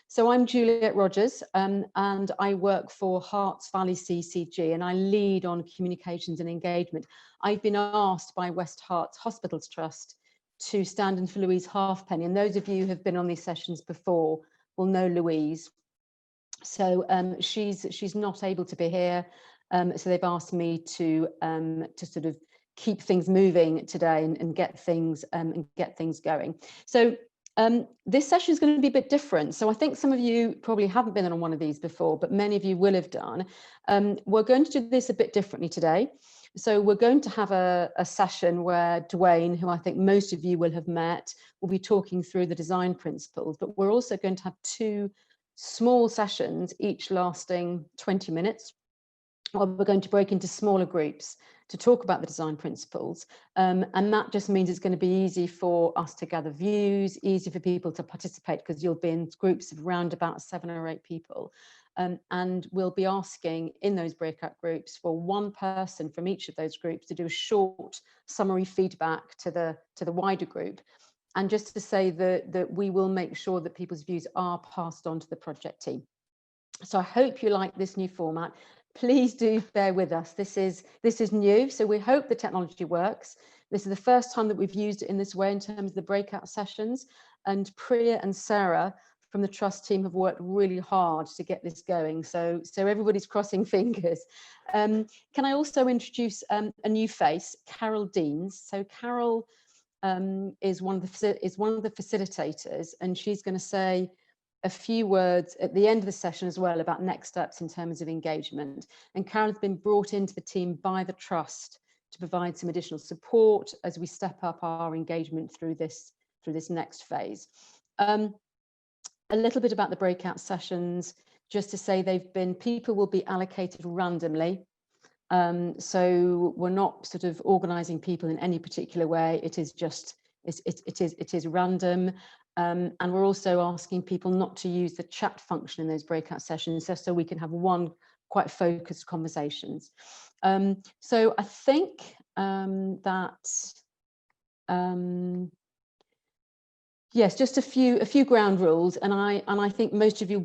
So I'm Juliet Rogers, and I work for Herts Valley CCG, and I lead on communications and engagement. I've been asked by West Herts Hospitals Trust to stand in for Louise Halfpenny, and those of you who have been on these sessions before will know Louise. So she's not able to be here, so they've asked me to sort of keep things moving today and get things going. So this session is going to be a bit different. So I think some of you probably haven't been on one of these before, but many of you will have done. We're going to do this a bit differently today. So we're going to have a session where Dwayne, who I think most of you will have met, will be talking through the design principles, but we're also going to have two small sessions, each lasting 20 minutes. Or we're going to break into smaller groups to talk about the design principles. And that just means it's going to be easy for us to gather views, easy for people to participate, because you'll be in groups of around about 7 or 8 people. And we'll be asking in those breakout groups for one person from each of those groups to do a short summary feedback to the wider group. And just to say that we will make sure that people's views are passed on to the project team. So I hope you like this new format. Please do bear with us. This is new, so we hope the technology works. This is the first time that we've used it in this way in terms of the breakout sessions. And Priya and Sarah from the Trust team have worked really hard to get this going. So everybody's crossing fingers. Can I also introduce a new face, Carol Deans. So Carol is one of the facilitators, and she's going to say a few words at the end of the session as well about next steps in terms of engagement. And Carol has been brought into the team by the Trust to provide some additional support as we step up our engagement through this next phase. A little bit about the breakout sessions, just to say people will be allocated randomly. So we're not sort of organising people in any particular way. It is random. And we're also asking people not to use the chat function in those breakout sessions, just so we can have one quite focused conversations. So I think yes, just a few ground rules, and I think most of you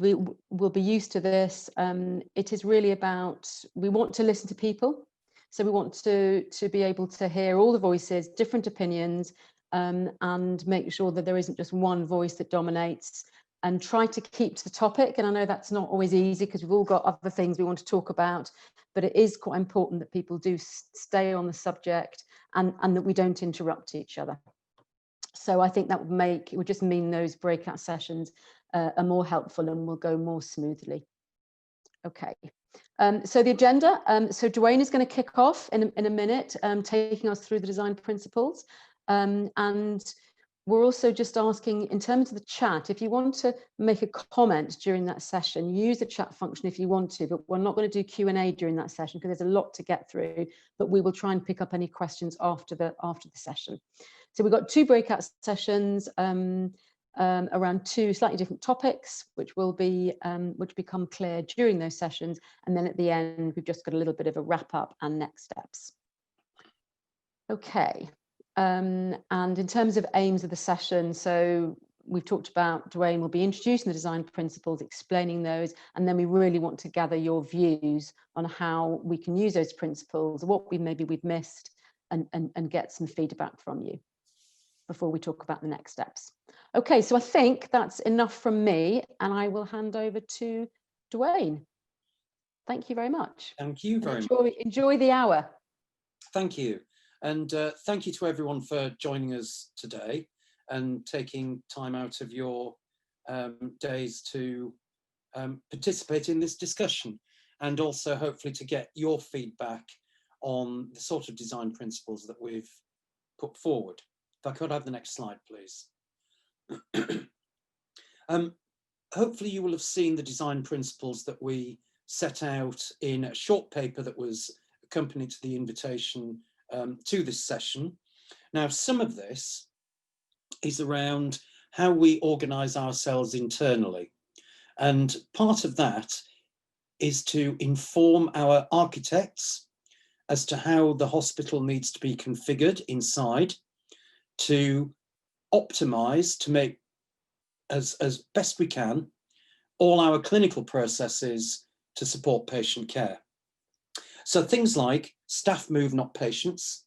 will be used to this. It is really about, we want to listen to people, so we want to be able to hear all the voices, different opinions, and make sure that there isn't just one voice that dominates, and try to keep to the topic. And I know that's not always easy because we've all got other things we want to talk about, but it is quite important that people do stay on the subject and that we don't interrupt each other. So I think that would just mean those breakout sessions are more helpful and will go more smoothly. Okay. So the agenda, so Dwayne is going to kick off in a minute, taking us through the design principles. And we're also just asking, in terms of the chat, if you want to make a comment during that session, use the chat function if you want to, but we're not going to do Q&A during that session because there's a lot to get through, but we will try and pick up any questions after the session. So we've got 2 breakout sessions around 2 slightly different topics, which will be which become clear during those sessions. And then at the end, we've just got a little bit of a wrap up and next steps. Okay. And in terms of aims of the session, so we've talked about Dwayne will be introducing the design principles, explaining those, and then we really want to gather your views on how we can use those principles, what we've missed, and get some feedback from you before we talk about the next steps. Okay, so I think that's enough from me, and I will hand over to Dwayne. Thank you very much. Thank you very much. Enjoy the hour. Thank you. And thank you to everyone for joining us today and taking time out of your days to participate in this discussion, and also hopefully to get your feedback on the sort of design principles that we've put forward. If I could have the next slide, please. Hopefully you will have seen the design principles that we set out in a short paper that was accompanied to the invitation to this session. Now, some of this is around how we organise ourselves internally, and part of that is to inform our architects as to how the hospital needs to be configured inside, to optimise, to make as best we can all our clinical processes to support patient care. So things like staff move, not patients.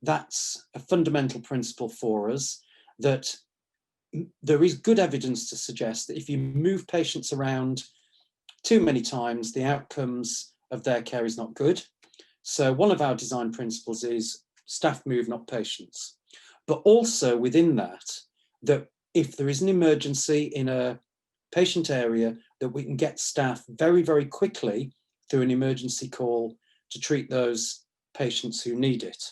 That's a fundamental principle for us, that there is good evidence to suggest that if you move patients around too many times, the outcomes of their care is not good. So one of our design principles is staff move, not patients. But also within that, that if there is an emergency in a patient area, that we can get staff very, very quickly through an emergency call to treat those patients who need it.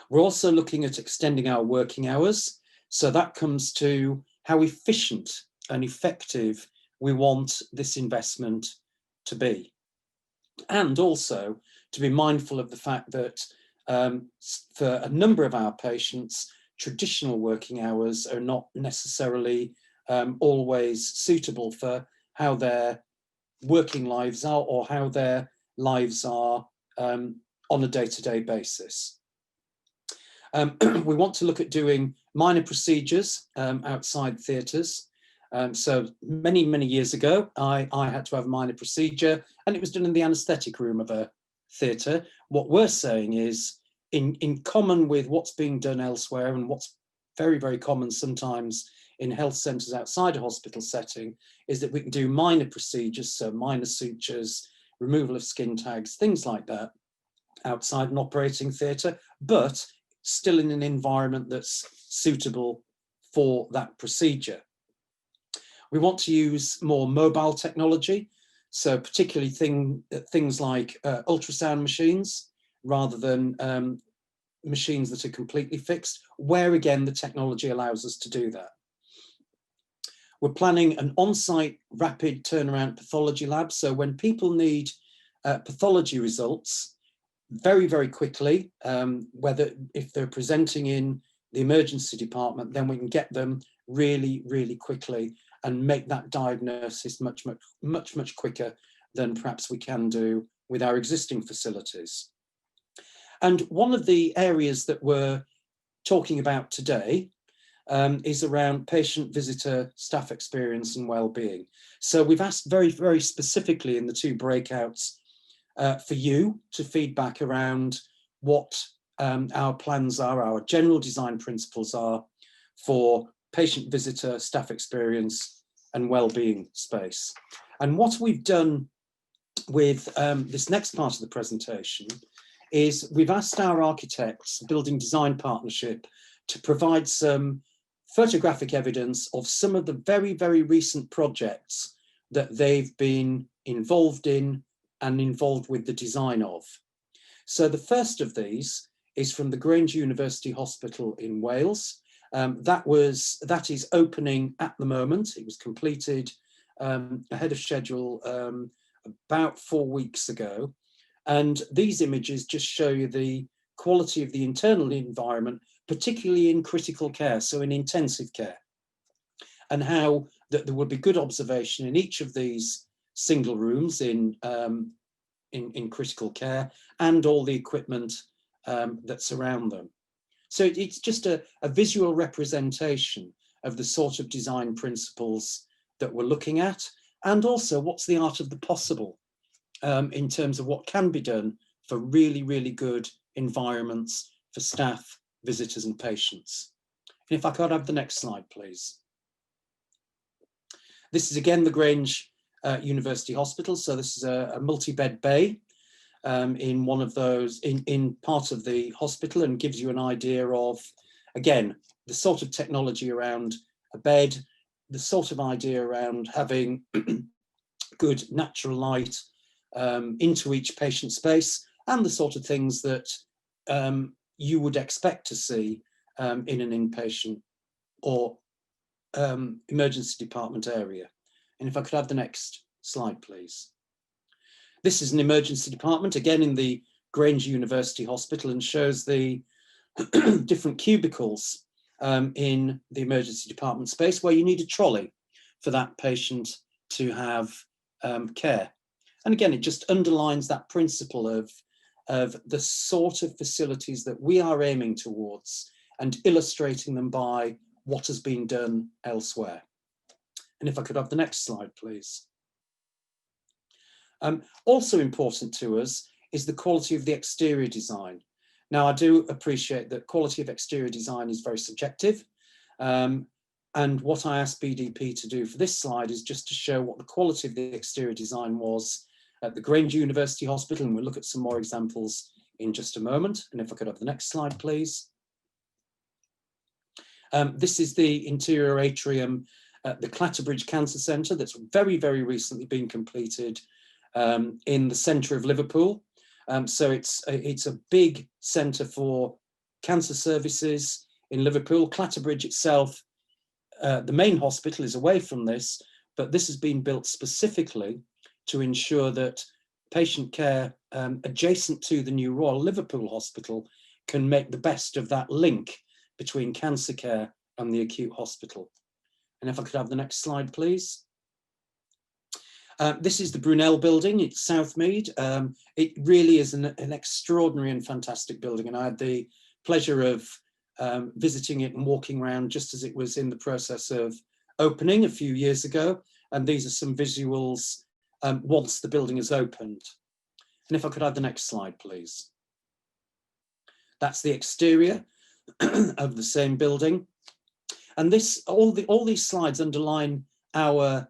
We're also looking at extending our working hours. So that comes to how efficient and effective we want this investment to be. And also to be mindful of the fact that for a number of our patients, traditional working hours are not necessarily always suitable for how their working lives are or how their lives are on a day-to-day basis. We want to look at doing minor procedures outside theatres. So many, many years ago, I had to have a minor procedure, and it was done in the anaesthetic room of a theatre. What we're saying is, in common with what's being done elsewhere and what's very, very common sometimes in health centres outside a hospital setting, is that we can do minor procedures, so minor sutures, removal of skin tags, things like that, outside an operating theatre, but still in an environment that's suitable for that procedure. We want to use more mobile technology, so particularly things like ultrasound machines, rather than machines that are completely fixed, where again the technology allows us to do that. We're planning an on-site rapid turnaround pathology lab, so when people need pathology results very, very quickly, whether if they're presenting in the emergency department, then we can get them really, really quickly and make that diagnosis much, much, much, much quicker than perhaps we can do with our existing facilities. And one of the areas that we're talking about today is around patient, visitor, staff experience and well-being. So we've asked very, very specifically in the two breakouts for you to feedback around what our plans are, our general design principles are for patient, visitor, staff experience and well-being space. And what we've done with this next part of the presentation is we've asked our architects, Building Design Partnership, to provide some photographic evidence of some of the very, very recent projects that they've been involved in and involved with the design of. So the first of these is from the Grange University Hospital in Wales. That is opening at the moment. It was completed ahead of schedule about 4 weeks ago. And these images just show you the quality of the internal environment, particularly in critical care, so in intensive care, and how that there would be good observation in each of these single rooms in critical care, and all the equipment that surround them. So it's just a visual representation of the sort of design principles that we're looking at, and also what's the art of the possible in terms of what can be done for really, really good environments for staff, visitors and patients. And if I could have the next slide, please. This is again the Grange University Hospital. So this is a multi-bed bay in one of those, in part of the hospital, and gives you an idea of, again, the sort of technology around a bed, the sort of idea around having good natural light into each patient space, and the sort of things that you would expect to see in an inpatient or emergency department area. And if I could have the next slide, please. This is an emergency department, again in the Grange University Hospital, and shows the different cubicles in the emergency department space where you need a trolley for that patient to have care. And again, it just underlines that principle of the sort of facilities that we are aiming towards and illustrating them by what has been done elsewhere. And if I could have the next slide, please. Also important to us is the quality of the exterior design. Now, I do appreciate that quality of exterior design is very subjective. And what I asked BDP to do for this slide is just to show what the quality of the exterior design was at the Grange University Hospital, and we'll look at some more examples in just a moment. And if I could have the next slide, please. This is the interior atrium at the Clatterbridge Cancer Centre that's very, very recently been completed in the centre of Liverpool. So it's a big centre for cancer services in Liverpool. Clatterbridge itself, the main hospital, is away from this, but this has been built specifically to ensure that patient care adjacent to the new Royal Liverpool Hospital can make the best of that link between cancer care and the acute hospital. And if I could have the next slide, please. This is the Brunel building, it's Southmead. It really is an extraordinary and fantastic building, and I had the pleasure of visiting it and walking around just as it was in the process of opening a few years ago. And these are some visuals once the building is opened. And if I could have the next slide, please. That's the exterior of the same building. And all these slides underline our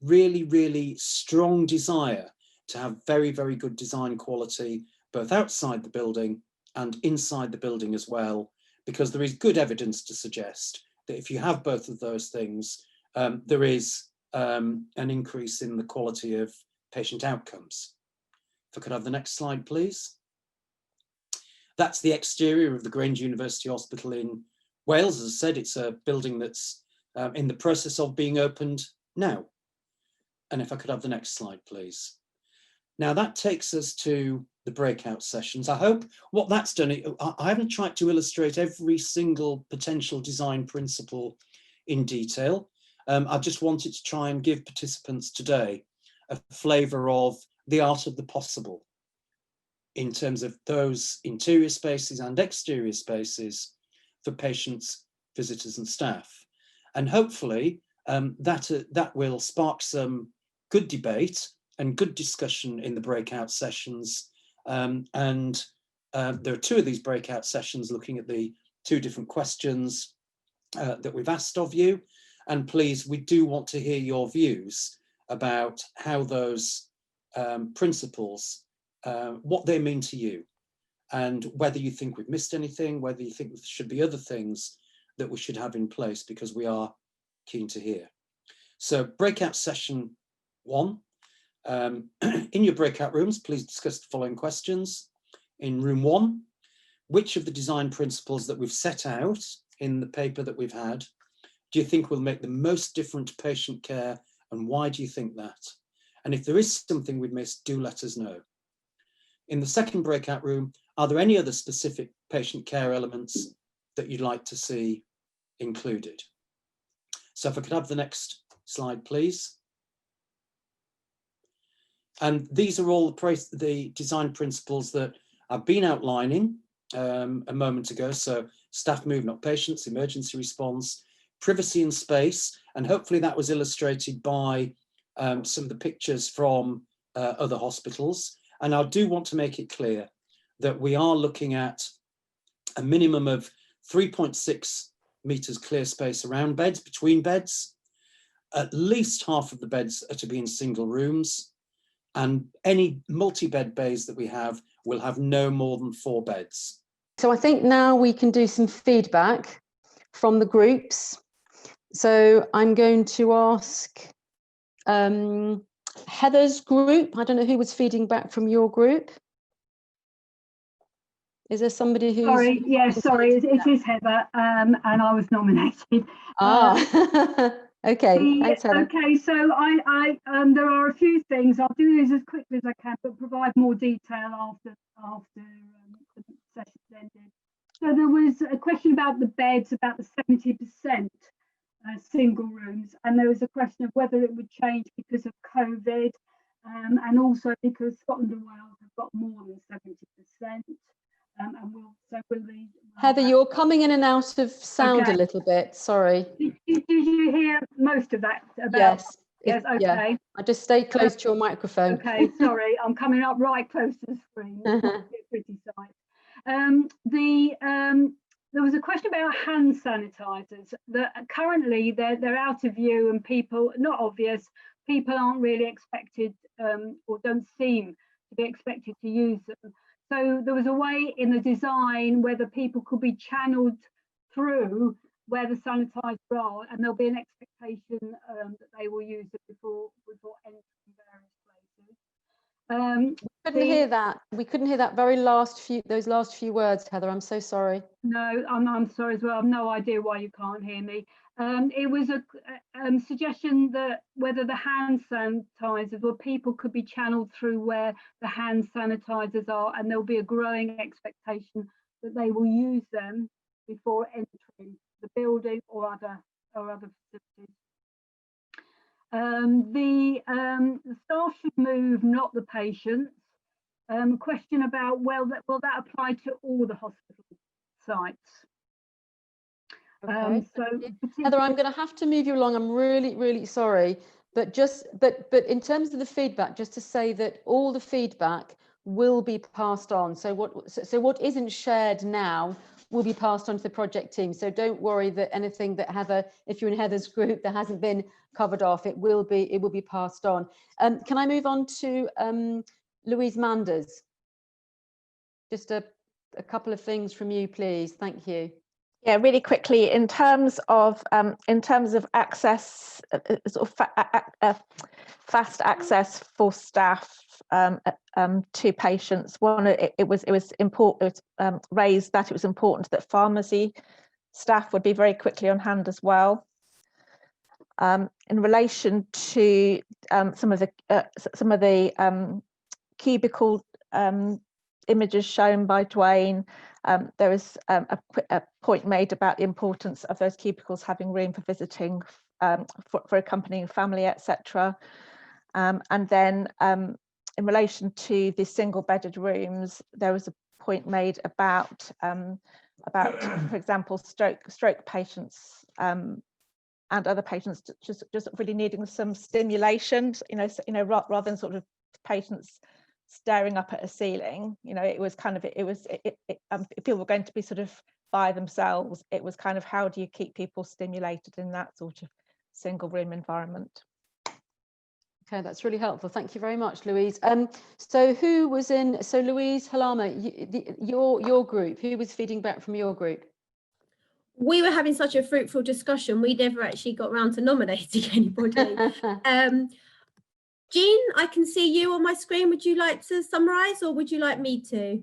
really, really strong desire to have very, very good design quality, both outside the building and inside the building as well, because there is good evidence to suggest that if you have both of those things, there is an increase in the quality of patient outcomes. If I could have the next slide, please. That's the exterior of the Grange University Hospital in Wales. As I said, it's a building that's in the process of being opened now. And if I could have the next slide, please. Now that takes us to the breakout sessions. I hope what that's done, I haven't tried to illustrate every single potential design principle in detail. I just wanted to try and give participants today a flavour of the art of the possible in terms of those interior spaces and exterior spaces for patients, visitors and staff. And hopefully that will spark some good debate and good discussion in the breakout sessions. There are two of these breakout sessions looking at the two different questions that we've asked of you. And please, we do want to hear your views about how those principles, what they mean to you, and whether you think we've missed anything, whether you think there should be other things that we should have in place, because we are keen to hear. So breakout session 1. In your breakout rooms, please discuss the following questions. In room 1, which of the design principles that we've set out in the paper that we've had do you think will make the most difference to patient care, and why do you think that? And if there is something we've missed, do let us know. In the second breakout room, are there any other specific patient care elements that you'd like to see included? So if I could have the next slide, please. And these are all the design principles that I've been outlining a moment ago. So staff move, not patients, emergency response, privacy and space. And hopefully that was illustrated by some of the pictures from other hospitals. And I do want to make it clear that we are looking at a minimum of 3.6 meters clear space around beds, between beds. At least half of the beds are to be in single rooms. And any multi-bed bays that we have will have no more than 4 beds. So I think now we can do some feedback from the groups. So I'm going to ask Heather's group. I don't know who was feeding back from your group. Is there somebody who's... Sorry, yes, sorry, it is Heather, and I was nominated. Okay, thanks, Heather. Okay, so there are a few things. I'll do these as quickly as I can, but provide more detail after the session's ended. So there was a question about the beds, about the 70% single rooms, and there was a question of whether it would change because of COVID, and also because Scotland and Wales have got more than 70%. And will the Heather, you're coming in and out of sound a little bit. Sorry. Did you hear most of that? Yes. Yes. Okay. Yeah. I just stay close to your microphone. Okay. Sorry, I'm coming up right close to the screen. It's not a pretty sight. There was a question about hand sanitizers that currently they're out of view and people, not obvious, people aren't really expected or don't seem to be expected to use them. So there was a way in the design where the people could be channeled through where the sanitizers are, and there'll be an expectation that they will use it before entering various places. We couldn't hear that. We couldn't hear that those last few words, Heather. I'm so sorry. No, I'm sorry as well. I've no idea why you can't hear me. It was a suggestion that whether the hand sanitizers or people could be channeled through where the hand sanitizers are, and there'll be a growing expectation that they will use them before entering the building or other facilities. The staff should move, not the patients. Question about, will that apply to all the hospital sites? Okay. So Heather, I'm going to have to move you along. I'm really, really sorry. But in terms of the feedback, just to say that all the feedback will be passed on. So what isn't shared now will be passed on to the project team. So don't worry that anything that Heather, if you're in Heather's group, that hasn't been covered off, it will be passed on. Can I move on to Louise Manders? Just a couple of things from you, please. Thank you. Yeah, really quickly, in terms of access, fast access for staff to patients. It was important. Raised that it was important that pharmacy staff would be very quickly on hand as well. In relation to some of the cubicle images shown by Dwayne, there was a point made about the importance of those cubicles having room for visiting, for accompanying family, etc. And then in relation to the single bedded rooms, there was a point made about for example, stroke patients and other patients just really needing some stimulation, rather than sort of patients staring up at a ceiling. It was kind of, if people were going to be sort of by themselves, it was kind of, how do you keep people stimulated in that sort of single room environment? Okay, that's really helpful. Thank you very much, Louise. So who was in? So Louise Halama, your group. Who was feeding back from your group? We were having such a fruitful discussion, we never actually got around to nominating anybody. Jean, I can see you on my screen. Would you like to summarise, or would you like me to?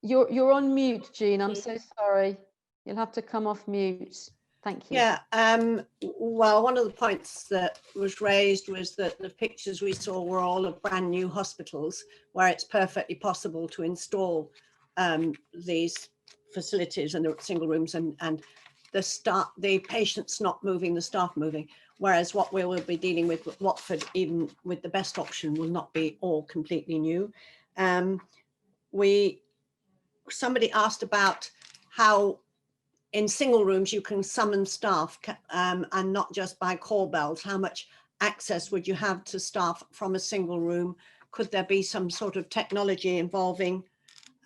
You're on mute, Jean. I'm so sorry. You'll have to come off mute. Thank you. Yeah, well, one of the points that was raised was that the pictures we saw were all of brand new hospitals where it's perfectly possible to install these facilities and the single rooms, and the patients not moving, the staff moving, whereas what we will be dealing with Watford, even with the best option, will not be all completely new. Somebody asked about how in single rooms you can summon staff and not just by call bells. How much access would you have to staff from a single room? Could there be some sort of technology involving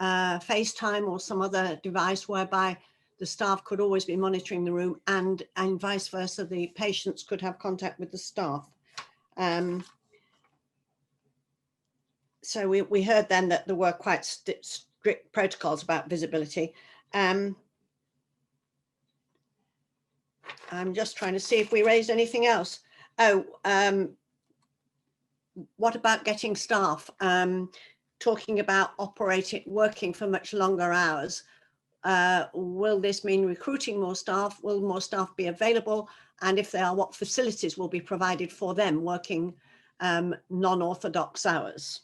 FaceTime or some other device whereby the staff could always be monitoring the room, and vice versa, the patients could have contact with the staff? So we heard then that there were quite strict protocols about visibility. I'm just trying to see if we raised anything else. What about getting staff? Talking about working for much longer hours. Will this mean recruiting more staff? Will more staff be available? And if they are, what facilities will be provided for them working non-orthodox hours?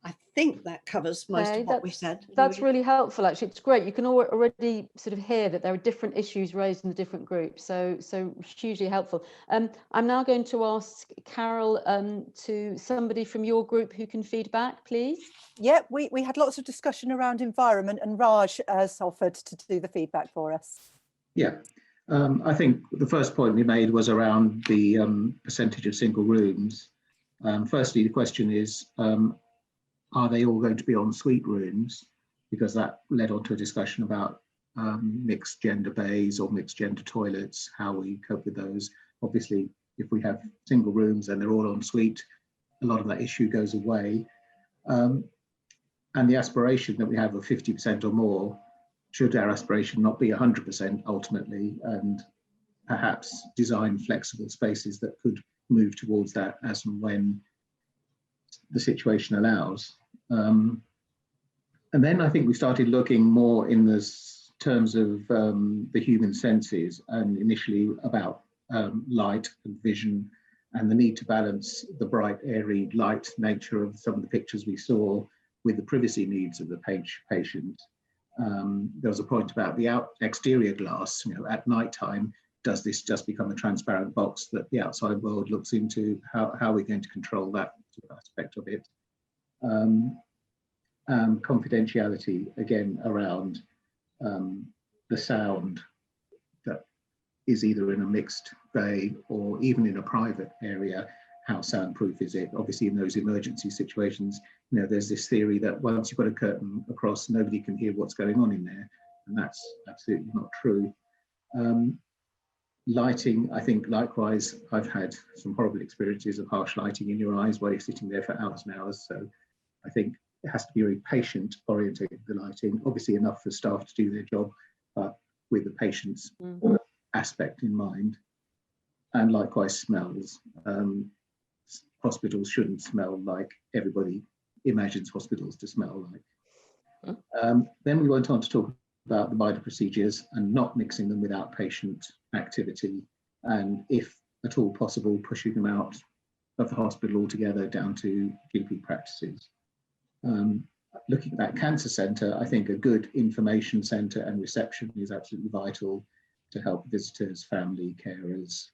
I think that covers most of what we said. That's really helpful, actually. It's great. You can already sort of hear that there are different issues raised in the different groups. So hugely helpful. I'm now going to ask Carol to somebody from your group who can feed back, please. Yeah, we had lots of discussion around environment, and Raj has offered to do the feedback for us. Yeah, I think the first point we made was around the percentage of single rooms. Firstly, the question is, are they all going to be en suite rooms? Because that led on to a discussion about mixed gender bays or mixed gender toilets, how we cope with those. Obviously, if we have single rooms and they're all en suite, a lot of that issue goes away. And the aspiration that we have of 50% or more, should our aspiration not be 100% ultimately, and perhaps design flexible spaces that could move towards that as and when the situation allows. And then I think we started looking more in the terms of the human senses, and initially about light and vision, and the need to balance the bright, airy, light nature of some of the pictures we saw with the privacy needs of the patient. There was a point about the exterior glass, you know, at night time, does this just become a transparent box that the outside world looks into? How are we going to control that aspect of it? Confidentiality, again, around the sound that is either in a mixed bay or even in a private area. How soundproof is it? Obviously, in those emergency situations, you know, there's this theory that once you've got a curtain across, nobody can hear what's going on in there, and that's absolutely not true. Lighting, I think, likewise, I've had some horrible experiences of harsh lighting in your eyes while you're sitting there for hours and hours. So I think it has to be very patient orientated, the lighting, obviously enough for staff to do their job, but with the patient's aspect in mind. And likewise, smells. Hospitals shouldn't smell like everybody imagines hospitals to smell like. Then we went on to talk about the wider procedures and not mixing them with outpatient activity, and if at all possible, pushing them out of the hospital altogether down to GP practices. Looking at that cancer centre, I think a good information centre and reception is absolutely vital to help visitors, family, carers,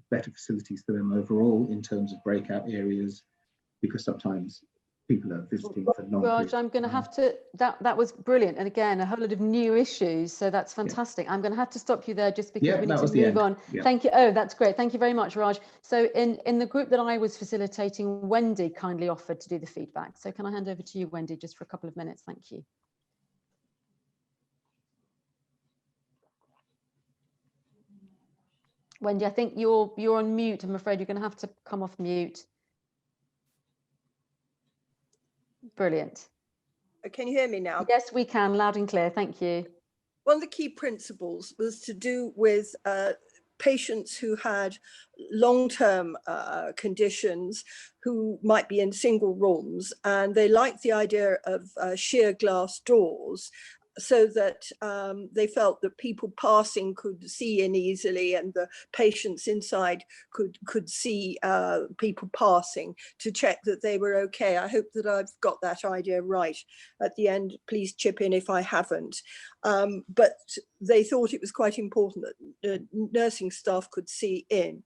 better facilities for them overall in terms of breakout areas, because sometimes people are visiting for long. Raj, I'm going to have to, that was brilliant. And again, a whole lot of new issues. So that's fantastic. Yeah. I'm going to have to stop you there just because we need to move on. Yeah. Thank you. Oh, that's great. Thank you very much, Raj. So in the group that I was facilitating, Wendy kindly offered to do the feedback. So can I hand over to you, Wendy, just for a couple of minutes? Thank you. Wendy, I think you're on mute. I'm afraid you're going to have to come off mute. Brilliant. Can you hear me now? Yes, we can, loud and clear. Thank you. One of the key principles was to do with patients who had long-term conditions who might be in single rooms, and they liked the idea of sheer glass doors, so that they felt that people passing could see in easily, and the patients inside could see people passing to check that they were okay. I hope that I've got that idea right at the end. Please chip in if I haven't. But they thought it was quite important that nursing staff could see in.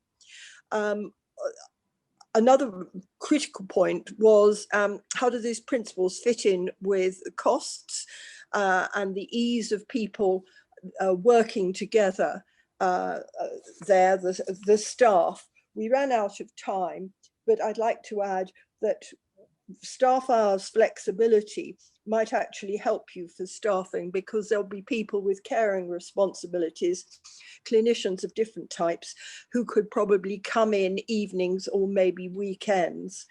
Another critical point was how do these principles fit in with costs and the ease of people working together there, the staff. We ran out of time, but I'd like to add that staff hours flexibility might actually help you for staffing, because there'll be people with caring responsibilities, clinicians of different types, who could probably come in evenings or maybe weekends.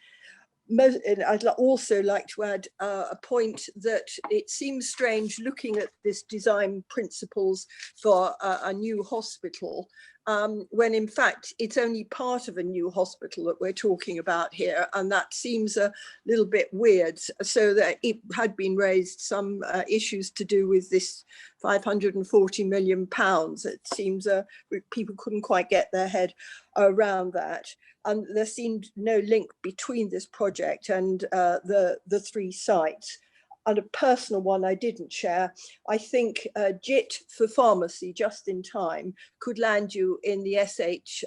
I'd also like to add a point that it seems strange looking at this design principles for a new hospital, when in fact it's only part of a new hospital that we're talking about here, and that seems a little bit weird. So that it had been raised some issues to do with this 540 million pounds. It seems people couldn't quite get their head around that. And there seemed no link between this project and the 3 sites. And a personal one I didn't share, I think JIT for pharmacy, just in time, could land you in the SHIT.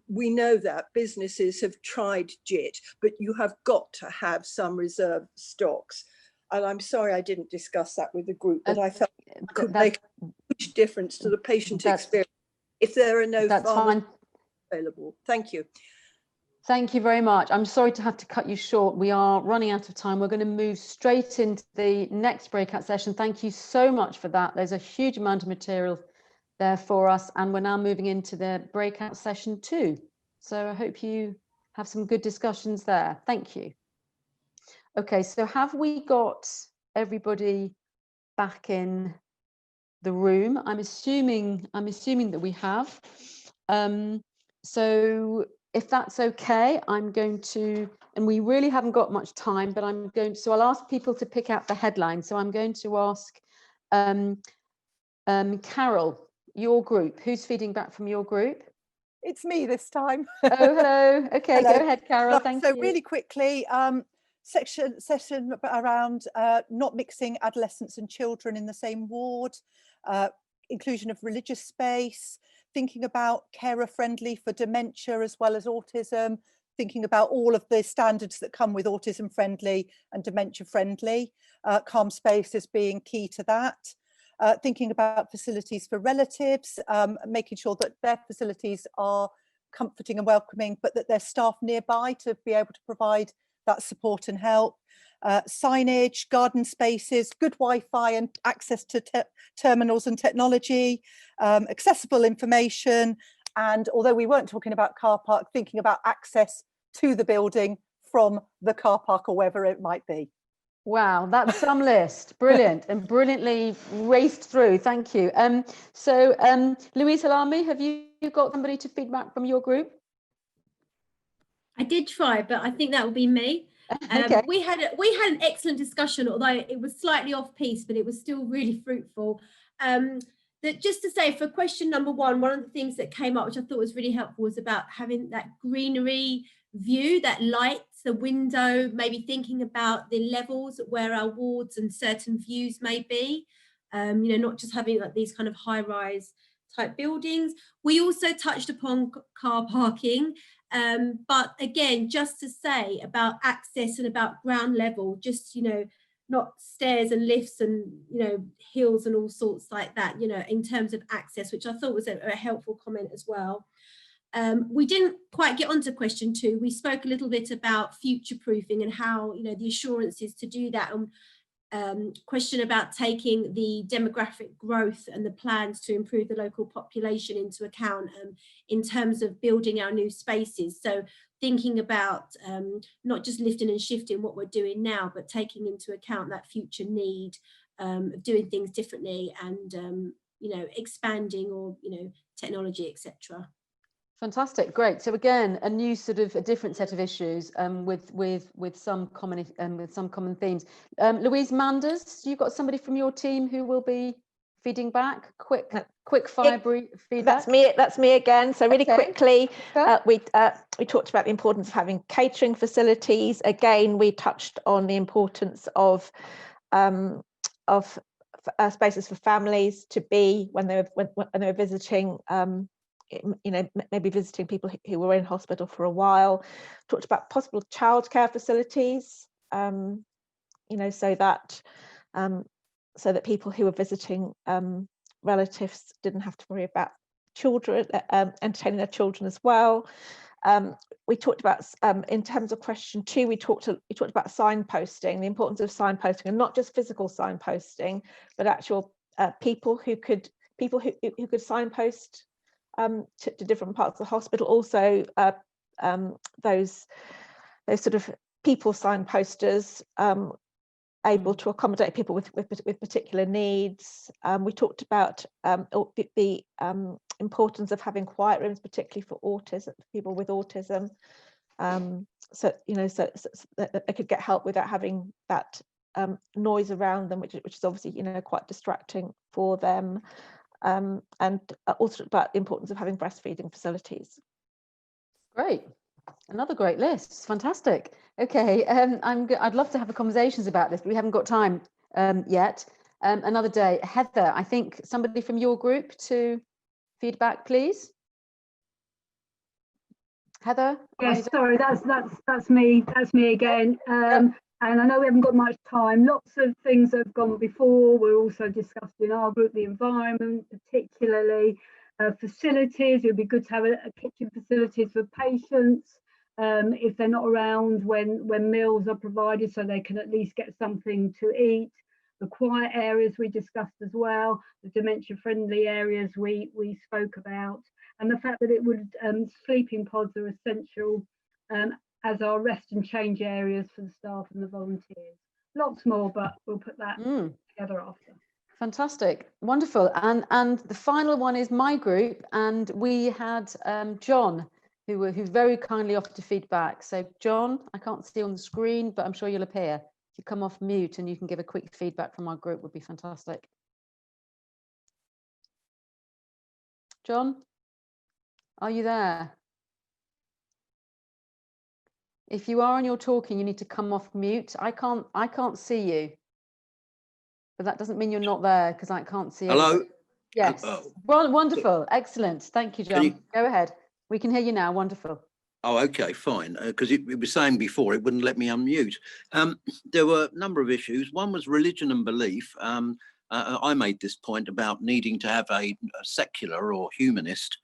We know that businesses have tried JIT, but you have got to have some reserve stocks. And I'm sorry I didn't discuss that with the group, but I felt it could make a huge difference to the patient experience if there are no pharmacies available. Thank you. Thank you very much. I'm sorry to have to cut you short. We are running out of time. We're going to move straight into the next breakout session. Thank you so much for that. There's a huge amount of material there for us, and we're now moving into the breakout session 2. So I hope you have some good discussions there. Thank you. Okay, so have we got everybody back in the room? I'm assuming that we have. So if that's okay, I'm going to, and we really haven't got much time, but so I'll ask people to pick out the headline. So I'm going to ask Carol, your group. Who's feeding back from your group? It's me this time. Oh, hello. Okay, Hello. Go ahead, Carol. Thank you. So really quickly, session around not mixing adolescents and children in the same ward, inclusion of religious space, thinking about carer friendly for dementia as well as autism, thinking about all of the standards that come with autism friendly and dementia friendly, calm space as being key to that. Thinking about facilities for relatives, making sure that their facilities are comforting and welcoming, but that there's staff nearby to be able to provide that support and help. Signage, garden spaces, good Wi-Fi and access to terminals and technology, accessible information, and although we weren't talking about car park, thinking about access to the building from the car park or wherever it might be. Wow, that's some list. Brilliant, and brilliantly raced through. Thank you. Louise Halami, have you got somebody to feedback from your group? I did try, but I think that will be me. Okay. We had an excellent discussion, although it was slightly off piece, but it was still really fruitful. That just to say, for question number 1, one of the things that came up, which I thought was really helpful, was about having that greenery view, that lights, the window, maybe thinking about the levels where our wards and certain views may be. You know, not just having like these kind of high-rise type buildings. We also touched upon car parking. But again, just to say about access and about ground level, just, you know, not stairs and lifts and, you know, hills and all sorts like that, you know, in terms of access, which I thought was a helpful comment as well. We didn't quite get onto question 2. We spoke a little bit about future proofing and how, you know, the assurances to do that, and question about taking the demographic growth and the plans to improve the local population into account in terms of building our new spaces. So thinking about not just lifting and shifting what we're doing now, but taking into account that future need of doing things differently and, you know, expanding or, you know, technology, etc. Fantastic, great. So again, a new sort of a different set of issues with some common themes. Louise Manders, you've got somebody from your team who will be feeding back. Quick fire feedback. That's me again. So really quickly, Okay. we talked about the importance of having catering facilities. Again, we touched on the importance of spaces for families to be when they were visiting. You know, maybe visiting people who were in hospital for a while. Talked about possible childcare facilities, you know, so that people who were visiting relatives didn't have to worry about children, entertaining their children as well. We talked about, in terms of question 2, we talked about signposting, the importance of signposting, and not just physical signposting, but actual people who could signpost to different parts of the hospital. Also, those sort of people signposters able to accommodate people with particular needs. We talked about the importance of having quiet rooms, particularly for people with autism. So you know, so that they could get help without having that noise around them, which is obviously, you know, quite distracting for them, and also about the importance of having breastfeeding facilities. Great. Another great list. Fantastic. Okay, I'd love to have conversations about this, but we haven't got time yet. Another day. Heather, I think somebody from your group to feedback, please. Heather? Yes, sorry, that's me. That's me again. And I know we haven't got much time. Lots of things have gone before. We're also discussed in our group the environment, particularly facilities. It would be good to have a kitchen facilities for patients if they're not around when meals are provided, so they can at least get something to eat. The quiet areas we discussed as well, the dementia-friendly areas we spoke about, and the fact that it would sleeping pods are essential as our rest and change areas for the staff and the volunteers. Lots more, but we'll put that together after. Fantastic, wonderful. And the final one is my group, and we had John, who very kindly offered to feedback. So John, I can't see on the screen, but I'm sure you'll appear. If you come off mute and you can give a quick feedback from our group, would be fantastic. John, are you there? If you are and you're talking, you need to come off mute. I can't see you, but that doesn't mean you're not there, because I can't see. Hello. Everybody. Yes. Oh. Well, wonderful, excellent. Thank you, John. Go ahead. We can hear you now. Wonderful. Oh, okay, fine. Because it was saying before it wouldn't let me unmute. There were a number of issues. One was religion and belief. I made this point about needing to have a secular or humanist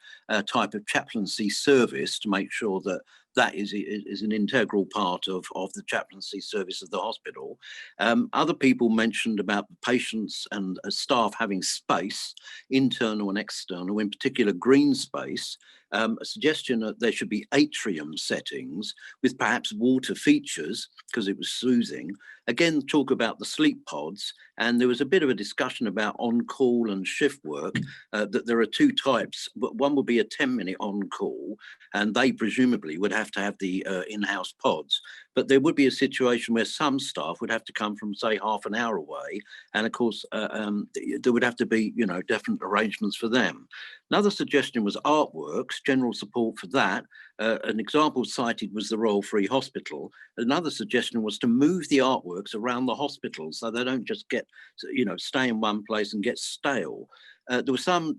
type of chaplaincy service to make sure that that is an integral part of the chaplaincy service of the hospital. Other people mentioned about the patients and staff having space, internal and external, in particular green space. A suggestion that there should be atrium settings with perhaps water features, because it was soothing. Again, talk about the sleep pods, and there was a bit of a discussion about on-call and shift work, that there are two types. One would be a 10-minute on-call, and they presumably would have to have the in-house pods. But there would be a situation where some staff would have to come from, say, half an hour away, and of course, there would have to be, you know, different arrangements for them. Another suggestion was artworks, general support for that. An example cited was the Royal Free Hospital. Another suggestion was to move the artworks around the hospital so they don't just get, you know, stay in one place and get stale. There was some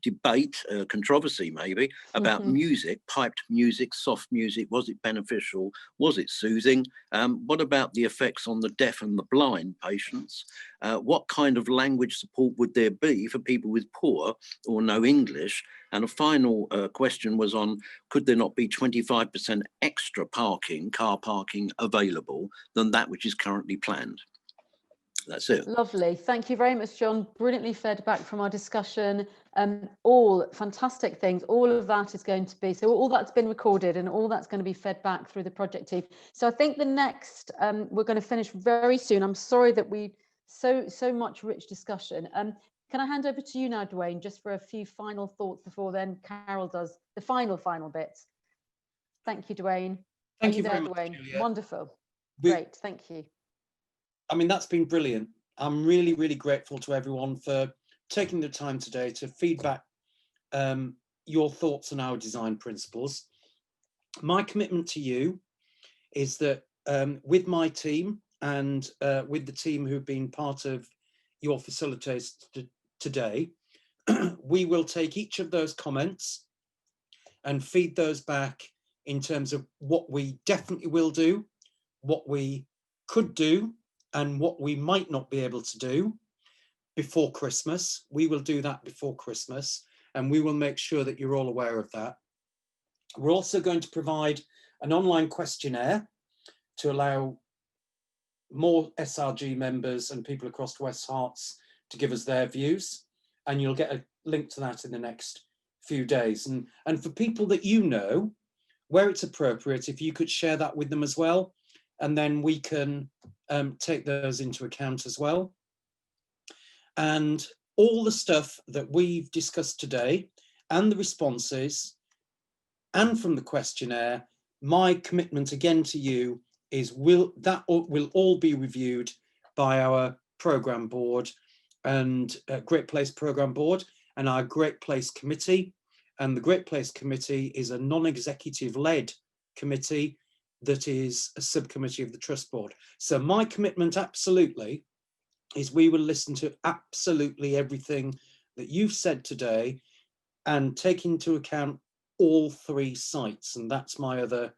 debate, controversy maybe, about music, piped music, soft music. Was it beneficial? Was it soothing? What about the effects on the deaf and the blind patients? What kind of language support would there be for people with poor or no English? And a final question was on, could there not be 25% extra parking, car parking available than that which is currently planned? That's it. Lovely. Thank you very much, John. Brilliantly fed back from our discussion. All fantastic things. All of that is going to be, so all that's been recorded and all that's going to be fed back through the project team. So I think the next, we're going to finish very soon. I'm sorry that we so much rich discussion. Can I hand over to you now, Dwayne, just for a few final thoughts before then Carol does the final bits. Thank you, Dwayne. Thank you very much, Dwayne. Julia. Wonderful. Great. Thank you. I mean, that's been brilliant. I'm really, really grateful to everyone for taking the time today to feedback your thoughts on our design principles. My commitment to you is that with my team and with the team who've been part of your facilitators today, we will take each of those comments and feed those back in terms of what we definitely will do, what we could do, and what we might not be able to do before Christmas. We will do that before Christmas, and we will make sure that you're all aware of that. We're also going to provide an online questionnaire to allow more SRG members and people across West Herts to give us their views, and you'll get a link to that in the next few days. And for people that you know, where it's appropriate, if you could share that with them as well, and then we can take those into account as well. And all the stuff that we've discussed today and the responses and from the questionnaire, my commitment again to you is will all be reviewed by our programme board and Great Place Programme Board and our Great Place Committee. And the Great Place Committee is a non-executive led committee that is a subcommittee of the Trust Board. So my commitment absolutely is we will listen to absolutely everything that you've said today and take into account all 3 sites. And that's my other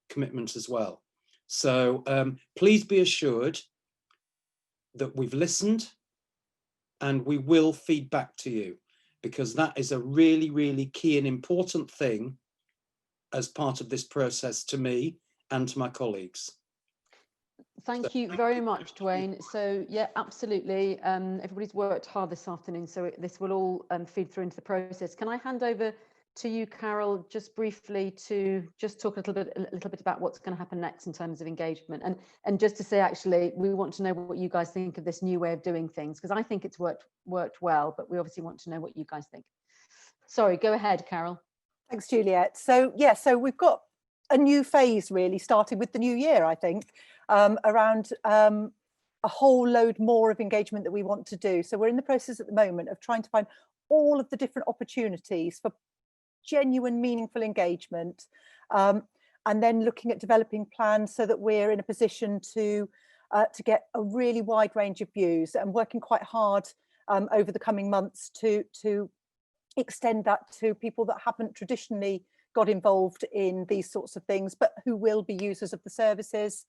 commitment as well. So please be assured that we've listened and we will feed back to you, because that is a really, really key and important thing as part of this process to me and to my colleagues. Thank you very much, Dwayne. So yeah, absolutely. Everybody's worked hard this afternoon, so this will all feed through into the process. Can I hand over to you, Carol, just briefly to just talk a little bit about what's going to happen next in terms of engagement, and just to say, actually, we want to know what you guys think of this new way of doing things, because I think it's worked well, but we obviously want to know what you guys think. Sorry, go ahead, Carol. Thanks, Juliet. So yeah, so we've got a new phase really starting with the new year, I think, around a whole load more of engagement that we want to do. So we're in the process at the moment of trying to find all of the different opportunities for genuine, meaningful engagement, and then looking at developing plans so that we're in a position to get a really wide range of views, and working quite hard over the coming months to extend that to people that haven't traditionally got involved in these sorts of things, but who will be users of the services,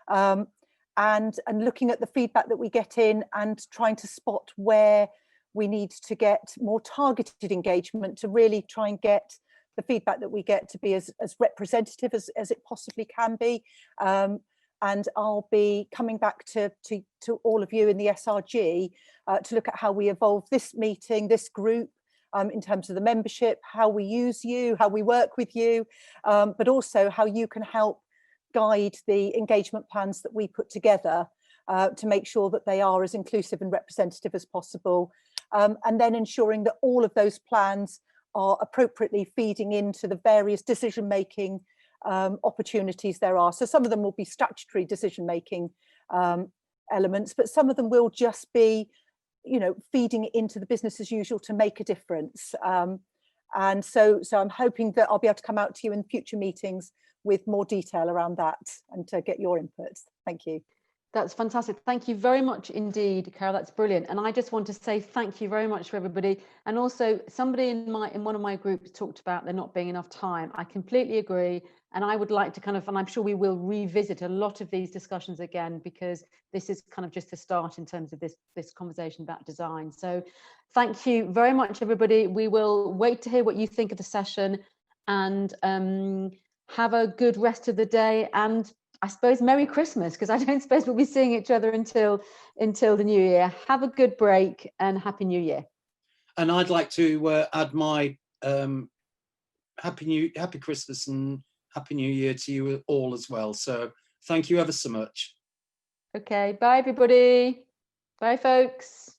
and looking at the feedback that we get in and trying to spot where we need to get more targeted engagement to really try and get the feedback that we get to be as representative as it possibly can be. And I'll be coming back to all of you in the SRG to look at how we evolve this meeting, this group, in terms of the membership, how we use you, how we work with you, but also how you can help guide the engagement plans that we put together to make sure that they are as inclusive and representative as possible. And then ensuring that all of those plans are appropriately feeding into the various decision-making opportunities there are. So some of them will be statutory decision-making elements, but some of them will just be, you know, feeding into the business as usual to make a difference. And so I'm hoping that I'll be able to come out to you in future meetings with more detail around that and to get your input. Thank you. That's fantastic. Thank you very much indeed, Carol. That's brilliant. And I just want to say thank you very much for everybody. And also, somebody in one of my groups talked about there not being enough time. I completely agree. And I would like to and I'm sure we will revisit a lot of these discussions again, because this is kind of just the start in terms of this conversation about design. So thank you very much, everybody. We will wait to hear what you think of the session, and have a good rest of the day, and I suppose Merry Christmas, because I don't suppose we'll be seeing each other until the new year. Have a good break and Happy New Year. And I'd like to add my Happy Christmas and Happy New Year to you all as well. So thank you ever so much. Okay, bye everybody. Bye folks.